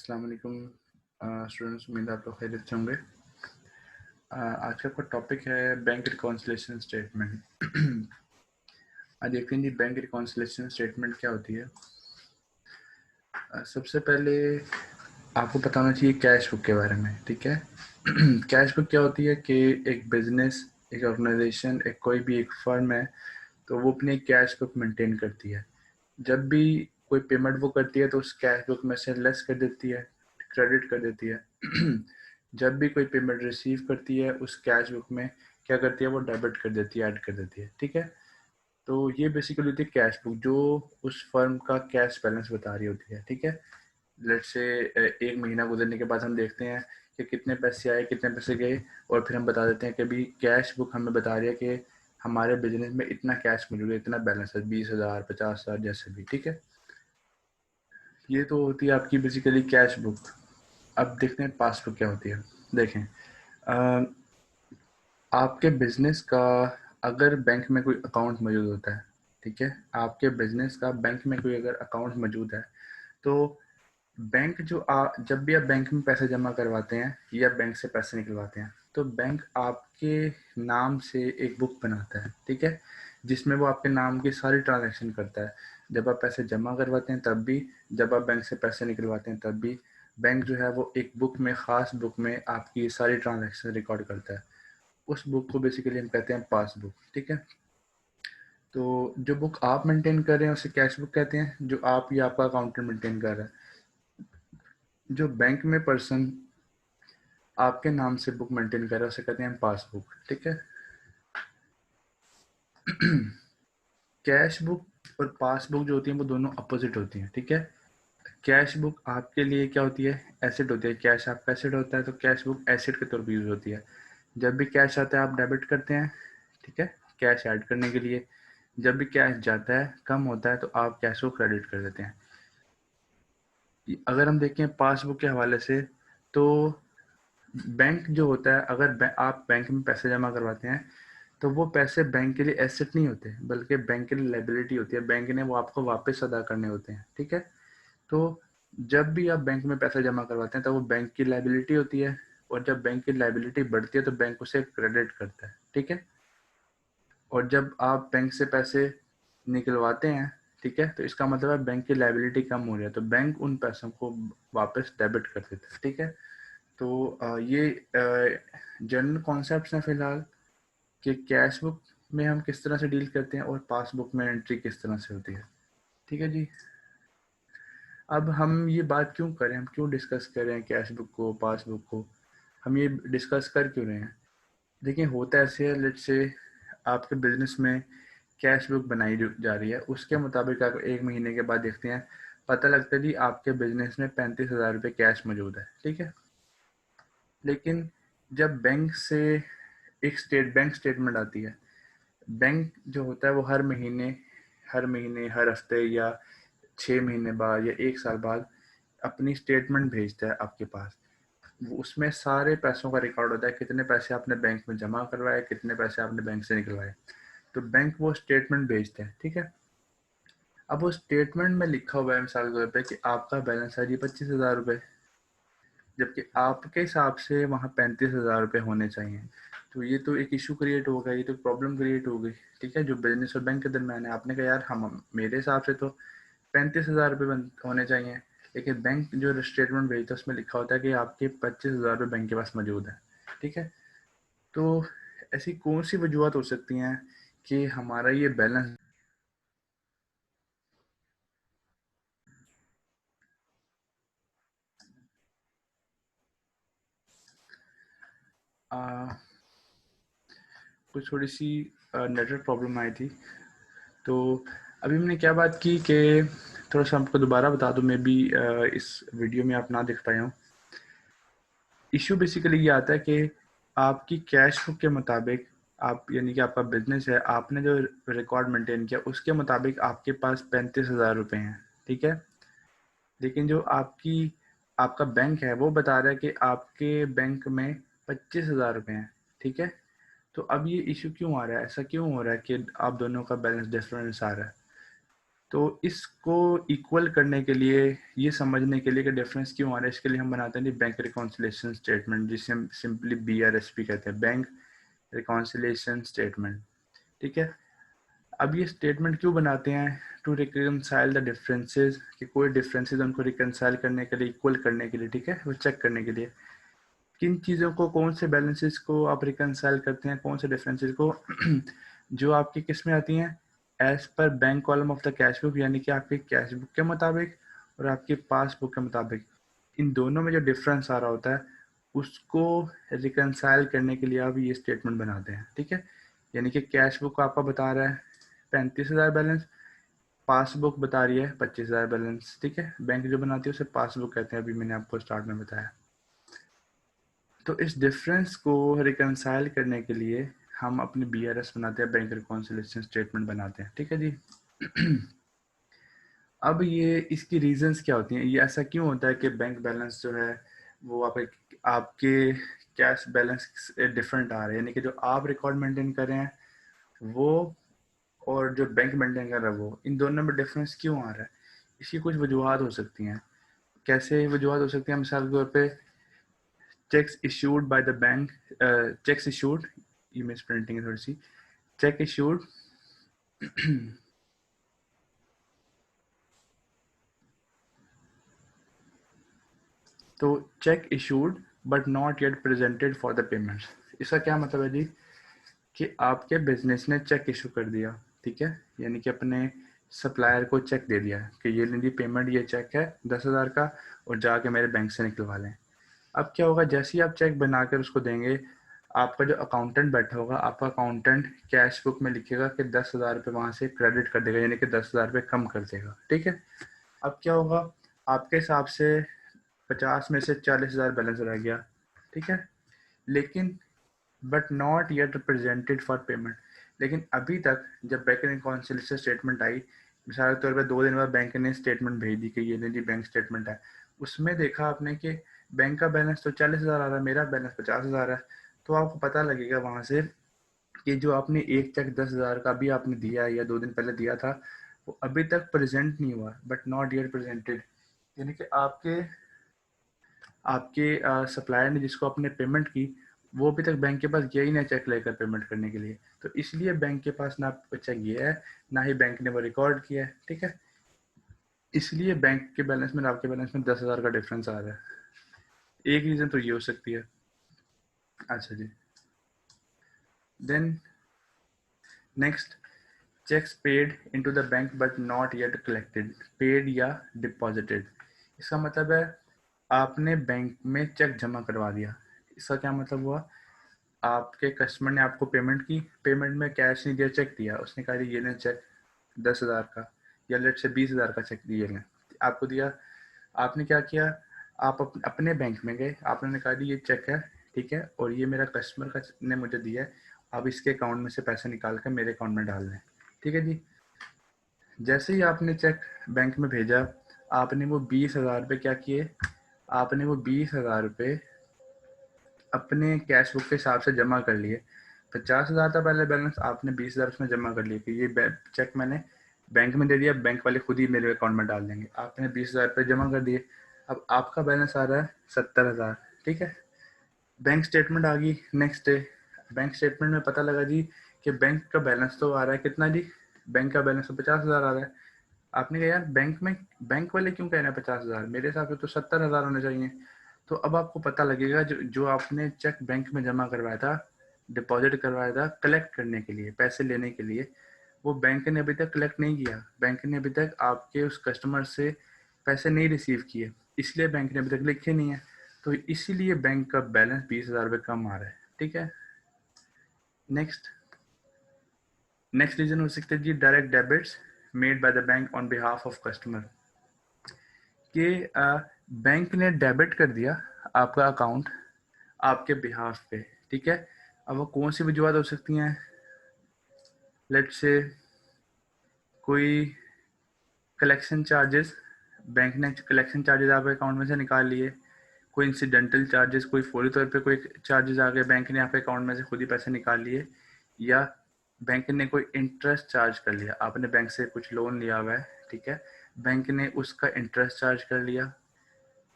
अस्सलाम वालेकुम स्टूडेंट्स, उम्मीद आप लोग खैरियत से होंगे। आज का आपका टॉपिक है बैंक रिकॉन्सिलेशन स्टेटमेंट। आज देखते हैं जी बैंक रिकॉन्सिलेशन स्टेटमेंट क्या होती है। सबसे पहले आपको पता होना चाहिए कैश बुक के बारे में, ठीक है। कैश बुक क्या होती है कि एक बिजनेस, एक ऑर्गेनाइजेशन, एक कोई भी एक फर्म है तो वो अपनी कैश बुक मेंटेन करती है। जब भी कोई पेमेंट वो करती है तो उस कैश बुक में से लेस कर देती है, क्रेडिट कर देती है। जब भी कोई पेमेंट रिसीव करती है उस कैश बुक में क्या करती है, वो डेबिट कर देती है, ऐड कर देती है, ठीक है। तो ये बेसिकली होती है कैश बुक, जो उस फर्म का कैश बैलेंस बता रही होती है, ठीक है। लेट से एक महीना गुजरने के बाद हम देखते हैं कि कितने पैसे आए, कितने पैसे गए, और फिर हम बता देते हैं कि अभी कैश बुक हमें बता रही है कि हमारे बिजनेस में इतना कैश मौजूद है, इतना बैलेंस है, 20,000, 50,000, जैसे भी, ठीक है। ये तो होती है आपकी बेसिकली कैश बुक। अब देखते हैं पासबुक क्या होती है। देखें, अ, आपके बिजनेस का अगर बैंक में कोई अकाउंट मौजूद होता है, ठीक है, आपके बिजनेस का बैंक में कोई अगर अकाउंट मौजूद है तो बैंक जब भी आप बैंक में पैसे जमा करवाते हैं या बैंक से पैसे निकलवाते हैं तो बैंक आपके नाम से एक बुक बनाता है, ठीक है, जिसमें वो आपके नाम की सारी ट्रांजैक्शन करता है। जब आप पैसे जमा करवाते हैं तब भी, जब आप बैंक से पैसे निकलवाते हैं तब भी, बैंक जो है वो एक बुक में, खास बुक में आपकी सारी ट्रांजैक्शन रिकॉर्ड करता है। उस बुक को बेसिकली हम कहते हैं पासबुक, ठीक है। तो जो बुक आप मेंटेन कर रहे हैं उसे कैश बुक कहते हैं, जो आप या आपका अकाउंटेंट मेंटेन कर रहा है। जो बैंक में पर्सन आपके नाम से बुक मेंटेन कर रहा है उसे कहते हैं पासबुक, ठीक है। कैश बुक और पासबुक जो होती है वो दोनों अपोजिट होती हैं, ठीक है। कैश बुक आपके लिए क्या होती है, एसेट होती है। कैश आपका एसेट होता है तो कैश बुक एसेट के तौर पर यूज होती है। जब भी कैश आता है आप डेबिट करते हैं, ठीक है, कैश ऐड करने के लिए। जब भी कैश जाता है, कम होता है, तो आप कैश को क्रेडिट कर देते हैं। अगर हम देखें पासबुक के हवाले से तो बैंक जो होता है, अगर आप बैंक में पैसे जमा करवाते हैं तो वो पैसे बैंक के लिए एसेट नहीं होते, बल्कि बैंक के लिए लाइबिलिटी होती है। बैंक ने वो आपको वापस अदा करने होते हैं, ठीक है। तो जब भी आप बैंक में पैसा जमा करवाते हैं तो वो बैंक की लाइबिलिटी होती है, और जब बैंक की लाइबिलिटी बढ़ती है तो बैंक उसे क्रेडिट करता है, ठीक है। और जब आप बैंक से पैसे निकलवाते हैं, ठीक है, तो इसका मतलब है बैंक की लाइबिलिटी कम हो रही है, तो बैंक उन पैसों को वापस डेबिट कर देता है, ठीक है। तो ये जनरल कॉन्सेप्ट्स हैं फिलहाल, कि कैश बुक में हम किस तरह से डील करते हैं और पासबुक में एंट्री किस तरह से होती है, ठीक है जी। अब हम ये बात क्यों करें, हम क्यों डिस्कस कर रहे हैं कैश बुक को, पासबुक को, हम ये डिस्कस कर क्यों रहे हैं। देखिए, होता ऐसे है, लेट से आपके बिजनेस में कैश बुक बनाई जा रही है, उसके मुताबिक आप एक महीने के बाद देखते हैं, पता लगता है जी आपके बिजनेस में 35,000 रुपये कैश मौजूद है, ठीक है। लेकिन जब बैंक से एक बैंक स्टेटमेंट आती है, बैंक जो होता है वो हर महीने, हर हफ्ते, या 6 महीने बाद, या 1 साल बाद अपनी स्टेटमेंट भेजता है आपके पास। उसमें सारे पैसों का रिकॉर्ड होता है, कितने पैसे आपने बैंक में जमा करवाए, कितने पैसे आपने बैंक से निकलवाए। तो बैंक वो स्टेटमेंट भेजते हैं, ठीक है। अब वो स्टेटमेंट में लिखा हुआ है मिसाल के तौर पर कि आपका बैलेंस है जी 25,000 रुपये, जबकि आपके हिसाब से वहाँ 35,000 रुपये होने चाहिए। तो ये तो एक इशू क्रिएट हो गया, ये तो प्रॉब्लम क्रिएट हो गई, ठीक है, जो बिजनेस और बैंक के दरम्यान है। आपने कहा यार, हम मेरे हिसाब से तो 35,000 रुपये होने चाहिए, लेकिन बैंक जो स्टेटमेंट भेजता है उसमें लिखा होता है कि आपके 25,000 रुपये बैंक के पास मौजूद है, ठीक है। तो ऐसी कौन सी वजूहत हो सकती हैं कि हमारा ये बैलेंस कुछ थोड़ी सी नेटवर्क प्रॉब्लम आई थी। तो अभी हमने क्या बात की कि थोड़ा सा आपको दोबारा बता दूं, मैं भी इस वीडियो में आप ना देख पाए हूँ। इशू बेसिकली ये आता है कि आपकी कैश बुक के मुताबिक, आप यानी कि आपका बिजनेस है, आपने जो रिकॉर्ड मेंटेन किया उसके मुताबिक आपके पास 35,000 रुपये हैं, ठीक है। लेकिन जो आपका बैंक है वो बता रहा है कि आपके बैंक में 25,000 रुपये हैं, ठीक है। तो अब ये इशू क्यों आ रहा है, ऐसा क्यों हो रहा है कि आप दोनों का बैलेंस डिफरेंस आ रहा है। तो इसको इक्वल करने के लिए, ये समझने के लिए कि डिफरेंस क्यों आ रहा है, इसके लिए हम बनाते हैं बैंक रिकॉन्सिलेशन स्टेटमेंट, जिसे हम सिंपली BRSP कहते हैं, बैंक रिकॉन्सिलेशन स्टेटमेंट। ठीक है, अब ये स्टेटमेंट क्यों बनाते हैं? टू रिकनसाइल द डिफरेंसेस, कि कोई डिफरेंसेस उनको रिकनसाइल करने के लिए, इक्वल करने के लिए, ठीक है, वो चेक करने के लिए किन चीज़ों को, कौन से बैलेंसेस को आप रिकनसाइल करते हैं, कौन से डिफरेंसेस को जो आपकी किस में आती हैं, as per bank column of the cash book, यानी कि आपके कैश बुक के मुताबिक और आपकी पासबुक के मुताबिक, इन दोनों में जो डिफरेंस आ रहा होता है उसको रिकनसाइल करने के लिए आप ये स्टेटमेंट बनाते हैं। ठीक है, यानी कि कैश बुक आपका बता रहा है 35,000 बैलेंस, पासबुक बता रही है 25,000 बैलेंस। ठीक है, बैंक जो बनाती है उसे पासबुक कहते हैं, अभी मैंने आपको स्टार्ट में बताया। तो इस डिफरेंस को रिकनसाइल करने के लिए हम अपनी BRS बनाते हैं, बैंक रिकॉन्सिलेशन स्टेटमेंट बनाते हैं। ठीक है जी। अब ये इसकी रीजंस क्या होती हैं, ये ऐसा क्यों होता है कि बैंक बैलेंस जो है वो आपके कैश बैलेंस डिफरेंट आ रहे हैं, यानी कि जो आप रिकॉर्ड मेंटेन कर रहे हैं वो और जो बैंक मेंटेन कर रहा है वो, इन दोनों में डिफरेंस क्यों आ रहा है? इसकी कुछ वजूहत हो सकती हैं। कैसे वजूहत हो सकती हैं? मिसाल के तौर पे checks issued by the bank, checks issued, ये मिस प्रिंटिंग है थोड़ी सी, चेक इशूड तो check issued but not yet presented for the payment. इसका क्या मतलब है जी? कि आपके बिजनेस ने चेक इशू कर दिया, ठीक है, यानी कि अपने सप्लायर को चेक दे दिया कि ये लीजिए पेमेंट, ये चेक है 10,000 का और जाके मेरे बैंक से निकलवा लें। अब क्या होगा, जैसे ही आप चेक बनाकर उसको देंगे, आपका जो अकाउंटेंट बैठा होगा, आपका अकाउंटेंट कैश बुक में लिखेगा कि 10,000 रुपये वहाँ से क्रेडिट कर देगा, यानी कि 10,000 रुपये कम कर देगा। ठीक है, अब क्या होगा, आपके हिसाब से 50 में से 40,000 बैलेंस रह गया। ठीक है, लेकिन but not yet represented for payment, लेकिन अभी तक जब बैंक रिकॉन्सिलेशन स्टेटमेंट आई, मिसाल के तौर पर 2 दिन बाद बैंक ने स्टेटमेंट भेज दी कि ये नहीं बैंक स्टेटमेंट है, उसमें देखा आपने कि बैंक का बैलेंस तो 40,000 आ रहा है, मेरा बैलेंस 50,000 है, तो आपको पता लगेगा वहां से कि जो आपने एक चेक 10,000 का भी आपने दिया या 2 दिन पहले दिया था, वो अभी तक प्रेजेंट नहीं हुआ, बट नॉट येट प्रेजेंटेड, यानी कि आपके आपके सप्लायर ने जिसको आपने पेमेंट की, वो अभी तक बैंक के पास गया ही नहीं चेक लेकर पेमेंट करने के लिए, तो इसलिए बैंक के पास ना चेक गया है, ना ही बैंक ने वो रिकॉर्ड किया है। ठीक है, इसलिए बैंक के बैलेंस में आपके बैलेंस में 10,000 का डिफरेंस आ रहा है। एक रीजन तो ये हो सकती है। अच्छा जी, then next, cheques paid into the bank but not yet collected, paid या डिपॉजिटेड। इसका मतलब है आपने बैंक में चेक जमा करवा दिया। इसका क्या मतलब हुआ, आपके कस्टमर ने आपको पेमेंट की, पेमेंट में कैश नहीं दिया, चेक दिया, उसने कहा ये लें चेक 10,000 का या लेट से 20,000 का चेक दिए लें, आपको दिया। आपने क्या किया, आप अपने बैंक में गए, आपने कहा ये चेक है, ठीक है, और ये मेरा कस्टमर का ने मुझे दिया है, आप इसके अकाउंट में से पैसे निकाल कर मेरे अकाउंट में डाल दें। ठीक है जी, जैसे ही आपने चेक बैंक में भेजा, आपने वो 20,000 रुपये क्या किए, आपने वो 20,000 रुपये अपने कैश बुक के हिसाब से जमा कर लिए। 50,000 था पहले बैलेंस, आपने 20,000 उसमें जमा कर लिए कि ये चेक मैंने बैंक में दे दिया, बैंक वाले खुद ही मेरे अकाउंट में डाल देंगे। आपने 20,000 रुपये जमा कर दिए, अब आपका बैलेंस आ रहा है 70,000। ठीक है, बैंक स्टेटमेंट आ गई नेक्स्ट डे, बैंक स्टेटमेंट में पता लगा जी कि बैंक का बैलेंस तो आ रहा है कितना जी, बैंक का बैलेंस तो 50,000 आ रहा है। आपने कहा यार बैंक वाले क्यों कह रहे हैं 50,000, मेरे हिसाब से तो 70,000 होने चाहिए। तो अब आपको पता लगेगा जो आपने चेक बैंक में जमा करवाया था, डिपॉजिट करवाया था कलेक्ट करने के लिए, पैसे लेने के लिए, वो बैंक ने अभी तक कलेक्ट नहीं किया, बैंक ने अभी तक आपके उस कस्टमर से पैसे नहीं रिसीव किए, इसलिए बैंक ने अभी तक लिखे नहीं है, तो इसीलिए बैंक का बैलेंस 20,000 रुपये कम आ रहा है। ठीक है, नेक्स्ट नेक्स्ट रीजन हो सकता है जी direct debits made by the bank on behalf of customer, कि बैंक ने डेबिट कर दिया आपका अकाउंट आपके बिहाफ पे। ठीक है, अब वो कौन सी वजूहत हो सकती हैं, लेट्स से कोई कलेक्शन चार्जेस, बैंक ने कलेक्शन चार्जेस आपके अकाउंट में से निकाल लिए, कोई इंसिडेंटल चार्जेस, कोई फौरी तौर पे कोई चार्जेस आ गए, बैंक ने आपके अकाउंट में से खुद ही पैसे निकाल लिए, या बैंक ने कोई इंटरेस्ट चार्ज कर लिया, आपने बैंक से कुछ लोन लिया हुआ है, ठीक है, बैंक ने उसका इंटरेस्ट चार्ज कर लिया,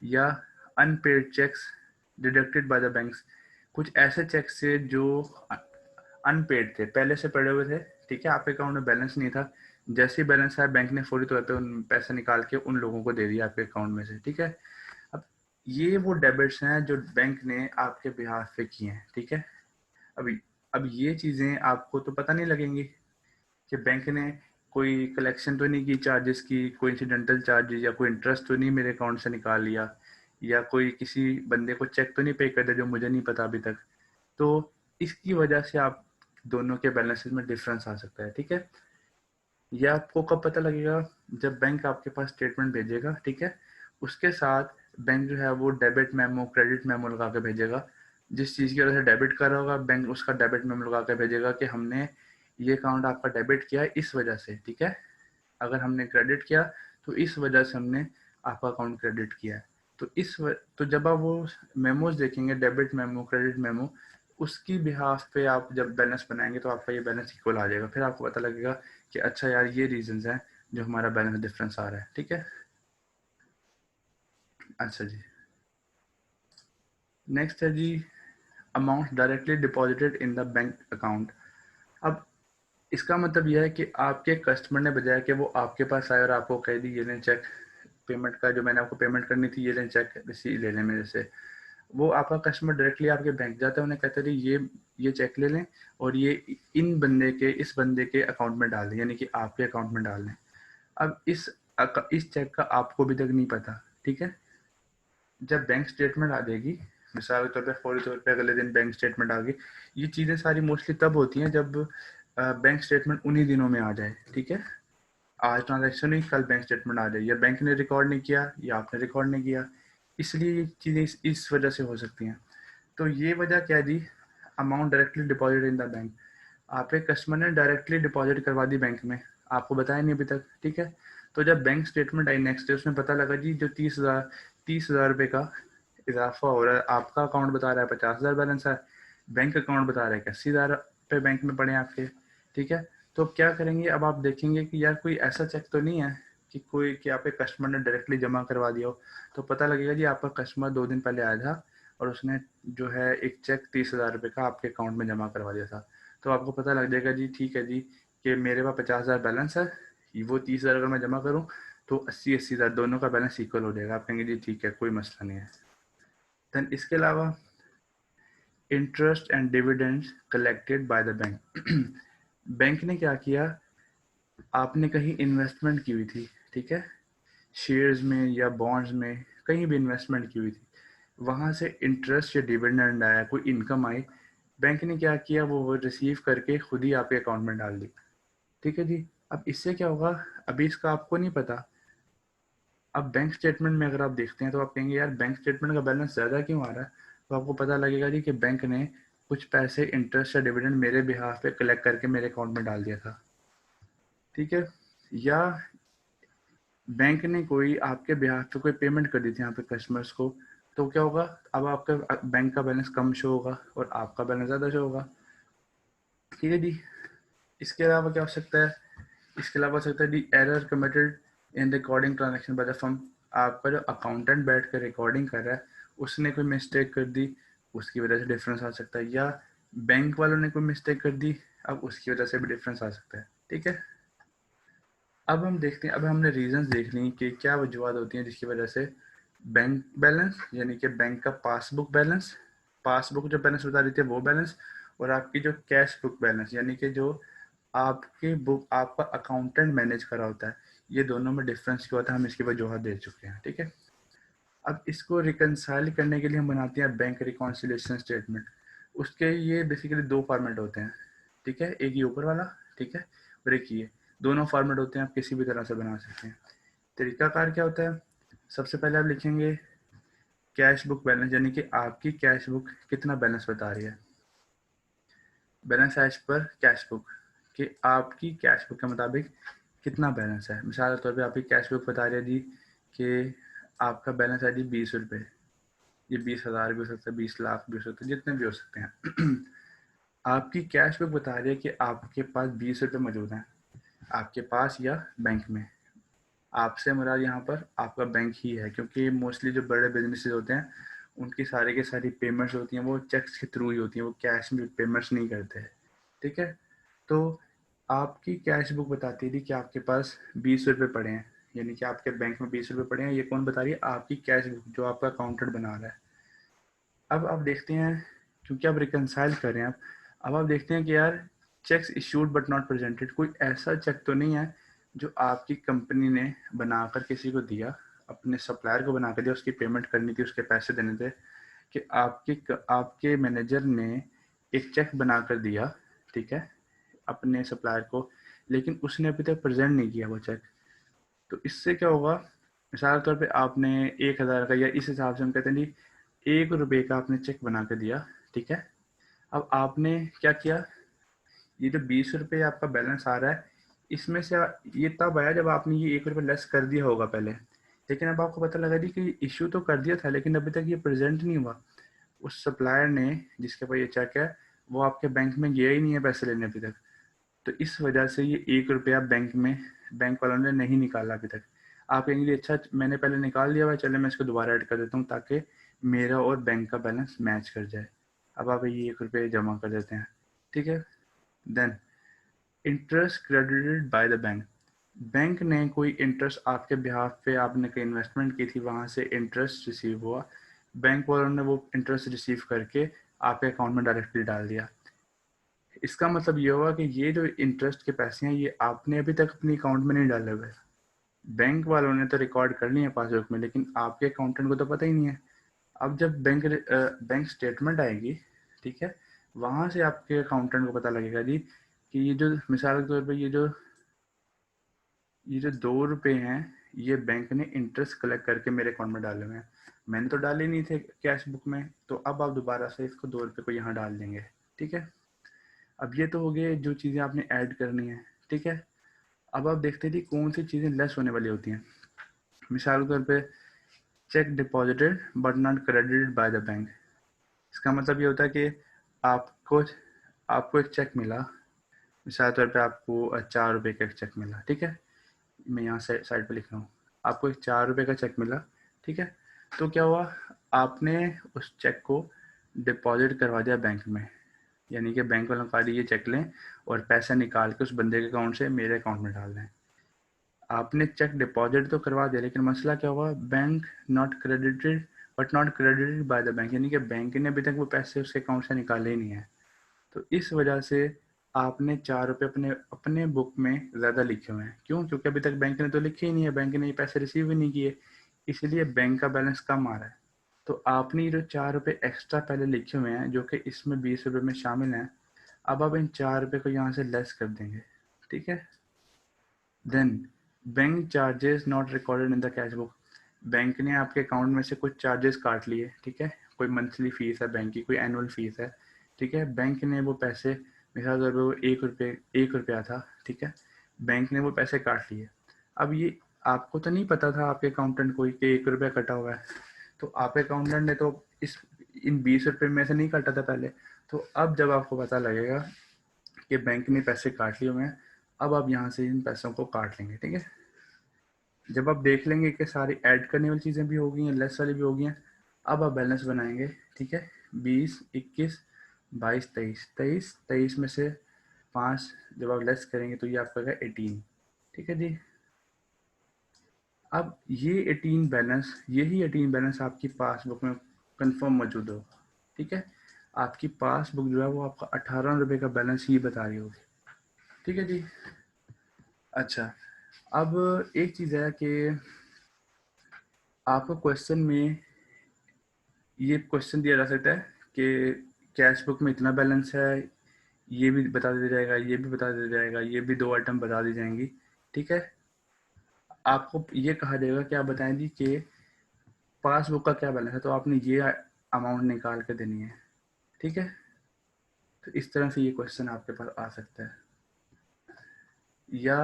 या unpaid cheques deducted by the banks, कुछ ऐसे चेक्स थे जो अनपेड थे, पहले से पड़े हुए थे, ठीक है, आपके अकाउंट में बैलेंस नहीं था, जैसे ही बैलेंस आया बैंक ने फौरी तौर पे उन पैसे निकाल के उन लोगों को दे दिया आपके अकाउंट में से, ठीक है। अब ये वो डेबिट्स हैं जो बैंक ने आपके बिहाफ पे किए हैं, ठीक है। अभी अब ये चीज़ें आपको तो पता नहीं लगेंगी कि बैंक ने कोई कलेक्शन तो नहीं की चार्जेस की, कोई इंसिडेंटल चार्जेस या कोई इंटरेस्ट तो नहीं मेरे अकाउंट से निकाल लिया, या कोई किसी बंदे को चेक तो नहीं पे कर दिया जो मुझे नहीं पता अभी तक। तो इसकी वजह से आप दोनों के बैलेंसेस में डिफरेंस आ सकता है, ठीक है। यह आपको कब पता लगेगा? जब बैंक आपके पास स्टेटमेंट भेजेगा, ठीक है, उसके साथ बैंक जो है वो डेबिट मेमो क्रेडिट मेमो लगा के भेजेगा। जिस चीज़ की वजह से डेबिट कर रहा होगा बैंक उसका डेबिट मेमो लगा के भेजेगा कि हमने ये अकाउंट आपका डेबिट किया है इस वजह से, ठीक है। अगर हमने क्रेडिट किया तो इस वजह से हमने आपका अकाउंट क्रेडिट किया है। तो जब आप वो मेमोज देखेंगे, डेबिट मेमो क्रेडिट मेमो, उसकी बिहाफ पे आप जब बैलेंस बनाएंगे तो आपका ये बैलेंस इक्वल आ जाएगा। फिर आपको पता लगेगा कि अच्छा यार ये रीजंस हैं जो हमारा बैलेंस डिफरेंस आ रहा है, ठीक है। अच्छा जी, नेक्स्ट है जी amount directly deposited in the bank account. अब इसका मतलब यह है कि आपके कस्टमर ने बजाय कि वो आपके पास आए और आपको कह दी ये लें चेक पेमेंट का, जो मैंने आपको पेमेंट करनी थी ये लें चेक रिसीव ले लें मेरे से, वो आपका कस्टमर डायरेक्टली आपके बैंक जाता है, उन्हें कहते हैं ये चेक ले लें और ये इस बंदे के अकाउंट में डाल दें, यानी कि आपके अकाउंट में डाल दें। अब इस चेक का आपको अभी तक नहीं पता, ठीक है। जब बैंक स्टेटमेंट आ जाएगी, मिसाल के तौर पे फौरी तौर पे अगले दिन बैंक स्टेटमेंट आ गई, ये चीज़ें सारी मोस्टली तब होती हैं जब बैंक स्टेटमेंट उन्हीं दिनों में आ जाए, ठीक है। आज ट्रांजैक्शन हुई, कल बैंक स्टेटमेंट आ जाए, या बैंक ने रिकॉर्ड नहीं किया या आपने रिकॉर्ड नहीं किया, इसलिए ये चीज़ें इस वजह से हो सकती हैं। तो ये वजह क्या है जी, amount directly deposit in the bank, आपके कस्टमर ने डायरेक्टली डिपॉजिट करवा दी बैंक में, आपको बताया नहीं अभी तक, ठीक है। तो जब बैंक स्टेटमेंट आई नेक्स्ट डे, उसमें पता लगा जी जो 30,000 रुपये का इजाफा हो रहा है, आपका अकाउंट बता रहा है 50,000 बैलेंस है, बैंक अकाउंट बता रहा है कि 80,000 पे बैंक में पड़े हैं आपके, ठीक है। तो अब क्या करेंगे, अब आप देखेंगे कि यार कोई ऐसा चेक तो नहीं है कि आपके कस्टमर ने डायरेक्टली जमा करवा दिया हो। तो पता लगेगा जी आपका कस्टमर 2 दिन पहले आया था और उसने जो है एक चेक 30,000 रुपये का आपके अकाउंट में जमा करवा दिया था। तो आपको पता लग जाएगा जी ठीक है जी कि मेरे पास 50,000 बैलेंस है, वो 30,000 अगर मैं जमा करूँ तो 80,000 दोनों का बैलेंस इक्वल हो जाएगा। आप कहेंगे जी ठीक है कोई मसला नहीं है। देन इसके अलावा interest and dividends collected by the bank. Bank ने क्या किया, आपने कहीं इन्वेस्टमेंट की हुई थी, ठीक है, शेयर्स में या बॉन्ड्स में, कहीं भी इन्वेस्टमेंट की हुई थी, वहाँ से इंटरेस्ट या डिविडेंड आया, कोई इनकम आई, बैंक ने क्या किया वो रिसीव करके खुद ही आपके अकाउंट में डाल दी, ठीक है जी। अब इससे क्या होगा, अभी इसका आपको नहीं पता। अब बैंक स्टेटमेंट में अगर आप देखते हैं तो आप कहेंगे यार बैंक स्टेटमेंट का बैलेंस ज़्यादा क्यों आ रहा है, तो आपको पता लगेगा जी कि बैंक ने कुछ पैसे इंटरेस्ट या डिविडेंड मेरे बिहाफ पे कलेक्ट करके मेरे अकाउंट में डाल दिया था, ठीक है। या बैंक ने कोई आपके बिहाफ पे कोई पेमेंट कर दी थी यहाँ पे कस्टमर्स को, तो क्या होगा, अब आपका बैंक का बैलेंस कम शो होगा और आपका बैलेंस ज़्यादा शो होगा, ठीक है जी। इसके अलावा क्या हो सकता है, इसके अलावा हो सकता है the error committed in recording transaction by the firm, आपका जो अकाउंटेंट बैठ कर रिकॉर्डिंग कर रहा है उसने कोई मिस्टेक कर दी, उसकी वजह से डिफरेंस आ सकता है, या बैंक वालों ने कोई मिस्टेक कर दी, अब उसकी वजह से भी डिफरेंस आ सकता है, ठीक है। अब हम देखते हैं, अब हमने रीजंस देख ली कि क्या वजूहत होती हैं जिसकी वजह से बैंक बैलेंस यानी कि बैंक का पासबुक जो बैलेंस बता रही थी वो बैलेंस, और आपकी जो कैश बुक बैलेंस यानी कि जो आपकी बुक आपका अकाउंटेंट मैनेज करा होता है, ये दोनों में डिफरेंस क्या होता है हम इसकी वजूहत दे चुके हैं, ठीक है। अब इसको रिकनसाइल करने के लिए हम बनाते हैं बैंक रिकॉन्सिलेशन स्टेटमेंट। उसके ये बेसिकली 2 फॉर्मेट होते हैं, ठीक है, एक ये ऊपर वाला, ठीक है, और एक ये, दोनों फॉर्मेट होते हैं, आप किसी भी तरह से बना सकते हैं। तरीकाकार क्या होता है, सबसे पहले आप लिखेंगे कैश बुक बैलेंस यानी कि आपकी कैश बुक कितना बैलेंस बता रही है, balance as per cash book, कि आपकी कैश बुक के मुताबिक कितना बैलेंस है। मिसाल के तौर पे आपकी कैश बुक बता रही है जी कि आपका बैलेंस है जी 20 रुपये, ये 20,000 भी हो सकता है, 20 लाख भी हो सकता है, जितने भी हो सकते हैं। आपकी कैश बुक बता रही है कि आपके पास 20 रुपये मौजूद हैं आपके पास या बैंक में, आपसे मुराद यहाँ पर आपका बैंक ही है, क्योंकि मोस्टली जो बड़े बिजनेसेस होते हैं उनकी सारी की सारी पेमेंट्स होती हैं वो चेक्स के थ्रू ही होती हैं, वो कैश में पेमेंट्स नहीं करते हैं। ठीक है, तो आपकी कैश बुक बताती थी कि आपके पास 20 रुपये पड़े हैं, यानी कि आपके बैंक में 20 रुपये पड़े हैं। ये कौन बता रही है? आपकी कैश बुक जो आपका अकाउंटेंट बना रहा है। अब आप देखते हैं, क्योंकि आप रिकनसाइल कर रहे हैं, अब आप देखते हैं कि यार cheques issued but not presented, कोई ऐसा चेक तो नहीं है जो आपकी कंपनी ने बनाकर किसी को दिया, अपने सप्लायर को बना कर दिया, उसकी पेमेंट करनी थी, उसके पैसे देने थे, कि आपके मैनेजर ने एक चेक बनाकर दिया, ठीक है, अपने सप्लायर को, लेकिन उसने अभी तक प्रेजेंट नहीं किया वो चेक। तो इससे क्या होगा? मिसाल के तौर पे आपने 1,000 का, या इस हिसाब से हम कहते हैं जी 1 रुपये का आपने चेक बना के दिया, ठीक है। अब आपने क्या किया, ये जो 20 रुपये आपका बैलेंस आ रहा है, इसमें से ये तब आया जब आपने ये 1 रुपये लेस कर दिया होगा पहले, लेकिन अब आपको पता लगा जी कि इश्यू तो कर दिया था लेकिन अभी तक ये प्रेजेंट नहीं हुआ। उस सप्लायर ने जिसके पास ये चेक है वो आपके बैंक में गया ही नहीं है पैसे लेने अभी तक, तो इस वजह से ये 1 रुपया बैंक वालों ने नहीं निकाला अभी तक। आप कहेंगे अच्छा मैंने पहले निकाल दिया हुआ, चले मैं इसको दोबारा ऐड कर देता हूँ ताकि मेरा और बैंक का बैलेंस मैच कर जाए। अब आप ये 1 रुपये जमा कर देते हैं, ठीक है। Then interest credited by the bank, bank ने कोई इंटरेस्ट आपके बिहाफ पे, आपने कोई इन्वेस्टमेंट की थी, वहाँ से इंटरेस्ट रिसीव हुआ, बैंक वालों ने वो इंटरेस्ट रिसीव करके आपके अकाउंट में डायरेक्टली डाल दिया। इसका मतलब ये हुआ कि ये जो इंटरेस्ट के पैसे हैं ये आपने अभी तक अपने अकाउंट में नहीं डाले हुए, बैंक वालों ने तो रिकॉर्ड कर लिया पासबुक में, लेकिन आपके अकाउंटेंट को तो पता ही नहीं है। अब जब बैंक स्टेटमेंट आएगी, ठीक है, वहां से आपके अकाउंटेंट को पता लगेगा जी कि ये जो मिसाल के तौर पे ये जो 2 रुपये हैं ये बैंक ने इंटरेस्ट कलेक्ट करके मेरे अकाउंट में डाले हुए हैं, मैंने तो डाले नहीं थे कैश बुक में, तो अब आप दोबारा से इसको 2 रुपये को यहाँ डाल देंगे, ठीक है। अब ये तो हो गए जो चीज़ें आपने ऐड करनी है, ठीक है। अब आप देखते थी कौन सी चीज़ें लेस होने वाली होती हैं। मिसाल के तौर पे check deposited but not credited by the bank, इसका मतलब ये होता है कि आपको आपको एक चेक मिला, मिसाल के तौर पे आपको 4 रुपये का एक चेक मिला, ठीक है, मैं यहाँ से साइड पे लिख रहा हूँ, आपको एक 4 रुपये का चेक मिला, ठीक है। तो क्या हुआ, आपने उस चेक को डिपॉजिट करवा दिया बैंक में, यानी कि बैंक वालों का ये चेक लें और पैसा निकाल के उस बंदे के अकाउंट से मेरे अकाउंट में डाल दें। आपने चेक डिपॉजिट तो करवा दिया, लेकिन मसला क्या हुआ, bank not credited but not credited by the bank, यानी कि बैंक ने अभी तक वो पैसे उसके अकाउंट से निकाले ही नहीं है। तो इस वजह से आपने 4 रुपये अपने अपने बुक में ज़्यादा लिखे हुए हैं। क्यों? क्योंकि अभी तक बैंक ने तो लिखे ही नहीं है, बैंक ने ये पैसे रिसीव ही नहीं किए, इसलिए बैंक का बैलेंस कम आ रहा है। तो आपने ये जो 4 रुपये एक्स्ट्रा पहले लिखे हुए हैं जो कि इसमें 20 रुपये में शामिल हैं, अब आप इन 4 रुपये को यहाँ से लेस कर देंगे, ठीक है। Then bank charges not recorded in the cash book, bank ने आपके अकाउंट में से कुछ चार्जेस काट लिए, ठीक है, कोई मंथली फीस है बैंक की, कोई एनुअल फीस है, ठीक है, बैंक ने वो पैसे, मिसाल के तौर पर वो 1 रुपया था, ठीक है, बैंक ने वो पैसे काट लिए। अब ये आपको तो नहीं पता था आपके अकाउंटेंट को कि 1 रुपया कटा हुआ है, तो आपके अकाउंटेंट ने तो इस इन 20 रुपये में से नहीं काटा था पहले, तो अब जब आपको पता लगेगा कि बैंक ने पैसे काट लिए हुए हैं, अब आप यहाँ से इन पैसों को काट लेंगे, ठीक है। जब आप देख लेंगे कि सारी ऐड करने वाली चीज़ें भी हो गई हैं, लेस वाली भी हो गई हैं, अब आप बैलेंस बनाएंगे, ठीक है। 20, 21, 22, 23, 23 में से 5 जब आप लेस करेंगे तो ये आपका है 18, ठीक है जी। अब ये 18 बैलेंस आपकी पासबुक में कंफर्म मौजूद होगा, ठीक है। आपकी पासबुक जो है वो आपका 18 रुपये का बैलेंस ही बता रही होगी, ठीक है जी। अच्छा, अब एक चीज़ है कि आपको क्वेश्चन में ये क्वेश्चन दिया जा सकता है कि कैश बुक में इतना बैलेंस है, ये भी बता दिया जाएगा, ये भी बता दिया जाएगा, ये भी 2 आइटम बता दी जाएंगी, ठीक है। आपको ये कहा जाएगा कि आप बताएं जी कि पासबुक का क्या बैलेंस है, तो आपने ये अमाउंट निकाल के देनी है, ठीक है। तो इस तरह से ये क्वेश्चन आपके पास आ सकता है, या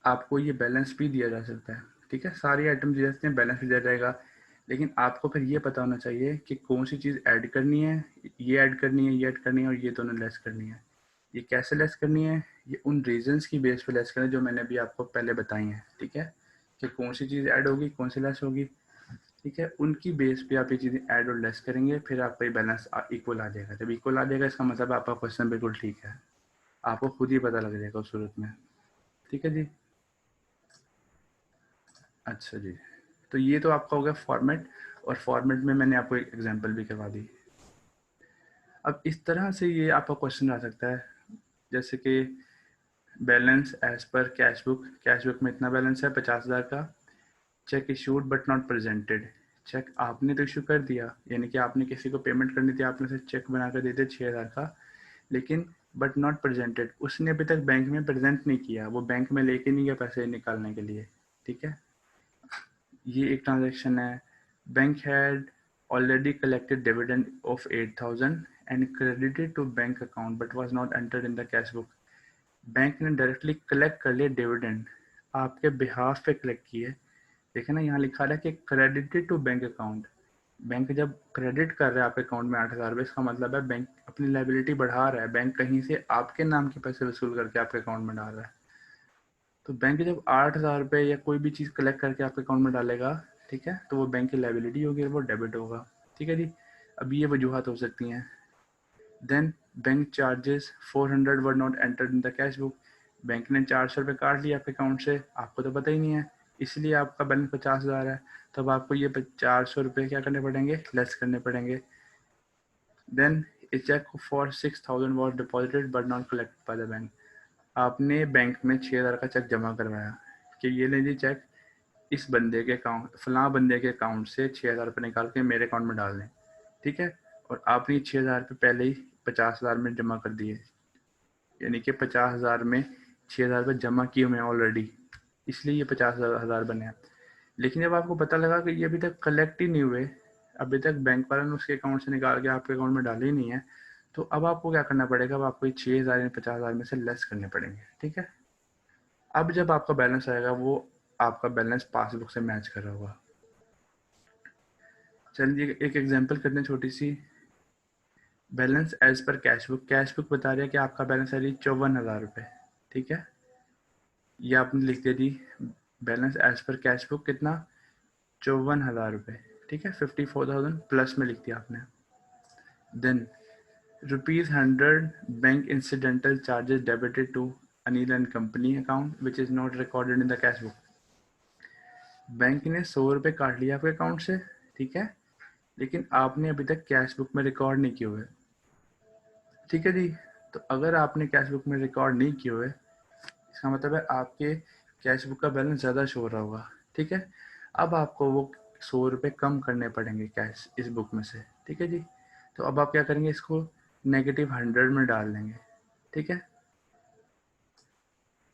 आपको ये बैलेंस भी दिया जा सकता है, ठीक है। सारी आइटम दिए जाते हैं, बैलेंस भी दिया जाएगा, लेकिन आपको फिर ये पता होना चाहिए कि कौन सी चीज़ ऐड करनी है, ये ऐड करनी है, ये ऐड करनी है, और ये दोनों लेस करनी है। ये कैसे लेस करनी है, ये उन रीजंस की बेस पे लेस करनी है जो मैंने अभी आपको पहले बताई हैं, ठीक है, कि कौन सी चीज़ ऐड होगी कौन सी लेस होगी, ठीक है, उनकी बेस पे आप ये चीज़ें ऐड और लेस करेंगे, फिर आपका ये बैलेंस इक्वल आ जाएगा। जब इक्वल आ जाएगा इसका मतलब आपका क्वेश्चन बिल्कुल ठीक है, आपको खुद ही पता लग जाएगा उस सूरत में, ठीक है जी। अच्छा जी, तो ये तो आपका हो गया फॉर्मेट, और फॉर्मेट में मैंने आपको एक एग्जांपल भी करवा दी। अब इस तरह से ये आपका क्वेश्चन आ सकता है, जैसे कि balance as per cash book में इतना बैलेंस है 50,000 का, cheque issued but not presented, cheque आपने तो इशू कर दिया, यानी कि आपने किसी को पेमेंट करनी थी, आपने से चेक बना कर दे दिया 6,000 का, लेकिन बट नॉट प्रेजेंटेड, उसने अभी तक बैंक में प्रेजेंट नहीं किया, वो बैंक में लेके नहीं गया पैसे निकालने के लिए, ठीक है, ये एक ट्रांजैक्शन है। Bank had already collected dividend of 8,000 and credited to bank account but was not entered in the cash book, bank ने डायरेक्टली कलेक्ट कर लिया डिविडेंड, आपके बिहाफ पे कलेक्ट किए, देखे ना यहाँ लिखा रहा है कि credited to bank account, bank जब क्रेडिट कर रहा है आपके अकाउंट में 8,000 रुपये, इसका मतलब है बैंक अपनी लाइबिलिटी बढ़ा रहा है, बैंक कहीं से आपके नाम के पैसे वसूल करके आपके अकाउंट में डाल रहा है। तो बैंक जब 8,000 रुपये या कोई भी चीज़ कलेक्ट करके आपके अकाउंट में डालेगा, ठीक है, तो वो बैंक की लाइबिलिटी होगी और वो डेबिट होगा, ठीक है जी। अब ये वजूहत हो सकती हैं। Then bank charges 400 were not entered in the cash book, bank ने 400 रुपये काट लिया आपके अकाउंट से, आपको तो पता ही नहीं है, इसलिए आपका बैलेंस 50,000 है, तब आपको ये 400 रुपये क्या करने पड़ेंगे, लेस करने पड़ेंगे। Then a cheque for 6,000 was deposited but not collect by the bank, आपने बैंक में 6,000 का चेक जमा करवाया कि ये ले जी चेक, इस बंदे के अकाउंट फलां बंदे के अकाउंट से 6,000 रुपये निकाल के मेरे अकाउंट में डाल दें, ठीक है, और आपने 6,000 रुपये पहले ही 50,000 में जमा कर दिए, यानी कि 50,000 में 6,000 रुपये जमा किए हुए हैं ऑलरेडी, इसलिए ये 50,000 बने हैं। लेकिन जब आपको पता लगा कि ये अभी तक कलेक्ट ही नहीं हुए, अभी तक बैंक वाले ने उसके अकाउंट से निकाल के आपके अकाउंट में डाले ही नहीं है, तो अब आपको क्या करना पड़ेगा, अब आपको ये 6,000 या 50,000 में से लेस करने पड़ेंगे, ठीक है। अब जब आपका बैलेंस आएगा वो आपका बैलेंस पासबुक से मैच कर रहा होगा। चलिए एक एग्जांपल करते हैं छोटी सी। Balance as per cash book बता रहा है कि आपका बैलेंस है जी 54,000 रुपये, ठीक है, ये आपने लिख दिया जी, balance as per cash book कितना, 54,000 रुपये, ठीक है, 54,000 प्लस में लिख दिया आपने। Then ₹100 bank incidental charges debited to Anil and company account which is not recorded in the cash book, bank ने 100 रुपये काट लिया आपके अकाउंट से, ठीक है, लेकिन आपने अभी तक कैश बुक में रिकॉर्ड नहीं किए हुए, ठीक है जी। तो अगर आपने कैश बुक में रिकॉर्ड नहीं किए हुए, इसका मतलब है आपके कैश बुक का बैलेंस ज़्यादा शो हो रहा होगा, ठीक है। अब आपको वो 100 रुपये कम करने पड़ेंगे कैश इस बुक में से, ठीक है जी। तो अब आप क्या करेंगे, इसको -100 में डाल देंगे, ठीक है।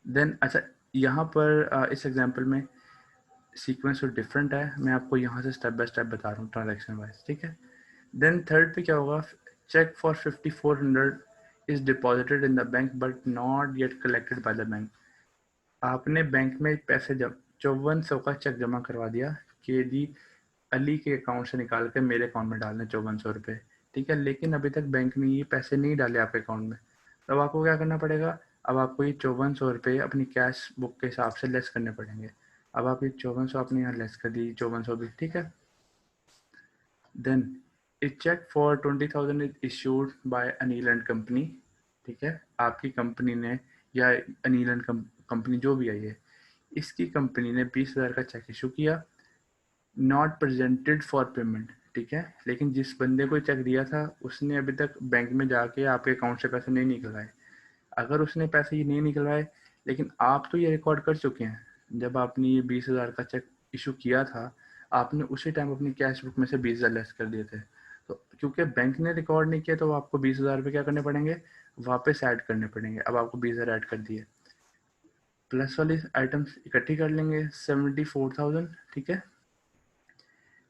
देन अच्छा, यहाँ पर इस एग्जांपल में सीक्वेंस तो डिफरेंट है, मैं आपको यहाँ से स्टेप बाय स्टेप बता रहा हूँ ट्रांजेक्शन वाइज, ठीक है। देन थर्ड पे क्या होगा, cheque for 5,400 is deposited in the bank but not yet collected by the bank, आपने बैंक में पैसे जब 5400 का चेक जमा करवा दिया कि जी अली के अकाउंट से निकाल के मेरे अकाउंट में डालने 5400 रुपये, ठीक है, लेकिन अभी तक बैंक ने ये पैसे नहीं डाले आपके अकाउंट में, तब आपको क्या करना पड़ेगा, अब आपको ये 5400 रुपये अपनी कैश बुक के हिसाब से लेस करने पड़ेंगे। अब आप ये 5400 आपने यहाँ लेस कर दी 5400 भी, ठीक है। Then a cheque for 20,000 is issued by Anil and company, ठीक है, आपकी कंपनी ने या अनिल एंड कंपनी जो भी आई है, इसकी कंपनी ने 20,000 का चेक इशू किया, नॉट प्रेजेंटेड फॉर पेमेंट, ठीक है, लेकिन जिस बंदे को चेक दिया था उसने अभी तक बैंक में जाके आपके अकाउंट से पैसे नहीं निकलवाए। अगर उसने पैसे ये नहीं निकलवाए, लेकिन आप तो ये रिकॉर्ड कर चुके हैं, जब आपने ये 20,000 का चेक इशू किया था, आपने उसी टाइम अपनी कैश बुक में से 20,000 लेस कर दिए थे, तो क्योंकि बैंक ने रिकॉर्ड नहीं किया तो आपको 20,000 रुपये क्या करने पड़ेंगे, वापस ऐड करने पड़ेंगे। अब आपको 20,000 ऐड कर दिए, प्लस वाली आइटम्स इकट्ठी कर लेंगे 74,000, ठीक है।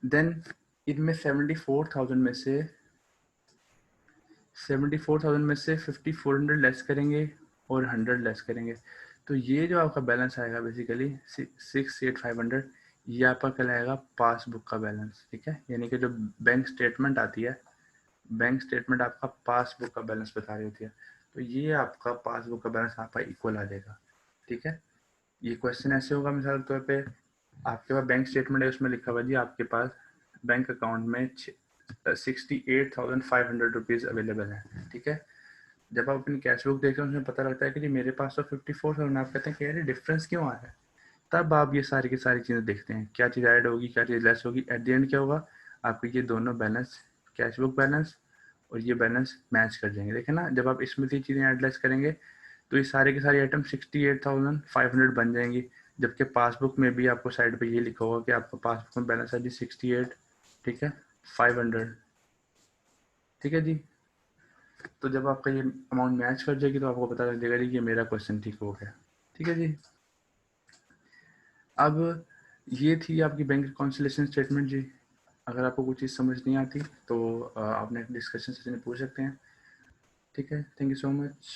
देन इनमें 74,000 में से 5,400 लेस करेंगे और 100 लेस करेंगे, तो ये जो आपका बैलेंस आएगा बेसिकली 6,8,500, ये आपका कहलाएगा पासबुक का बैलेंस, ठीक है, यानी कि जो बैंक स्टेटमेंट आती है, बैंक स्टेटमेंट आपका पासबुक का बैलेंस बता रही होती है। तो ये आपका पासबुक का बैलेंस आपका इक्वल आ जाएगा। ठीक है, ये क्वेश्चन ऐसे होगा मिसाल के तौर पे आपके पास बैंक स्टेटमेंट है, उसमें लिखा हुआ जी आपके पास बैंक अकाउंट में 68,500 रुपीज़ अवेलेबल है। ठीक है, जब आप अपनी कैश बुक देखते हैं उसमें पता लगता है कि जी मेरे पास तो 54,000, आप कहते हैं कि यार डिफरेंस क्यों आ रहा है। तब आप ये सारी की सारी चीज़ें देखते हैं, क्या चीज़ ऐड होगी, क्या चीज़ लेस होगी। एट द एंड क्या होगा, आपको ये दोनों बैलेंस, कैश बुक बैलेंस और ये बैलेंस मैच कर जाएंगे। देखें ना, जब आप इसमें से चीज़ें ऐड लेस करेंगे तो ये सारे के सारे आइटम 68,500 बन जाएंगी। जबकि पासबुक में भी आपको साइड पे ये लिखा होगा कि आपका पासबुक में बैलेंस है जी 68, ठीक है, 500। ठीक है जी, तो जब आपका ये अमाउंट मैच कर जाएगी तो आपको पता लग जाएगा जी कि मेरा क्वेश्चन ठीक हो गया। ठीक है जी, अब ये थी आपकी बैंक रिकॉन्सिलेशन स्टेटमेंट जी। अगर आपको कोई चीज़ समझ नहीं आती तो आप नेक्स्ट डिस्कशन सेशन में पूछ सकते हैं। ठीक है, थैंक यू सो मच।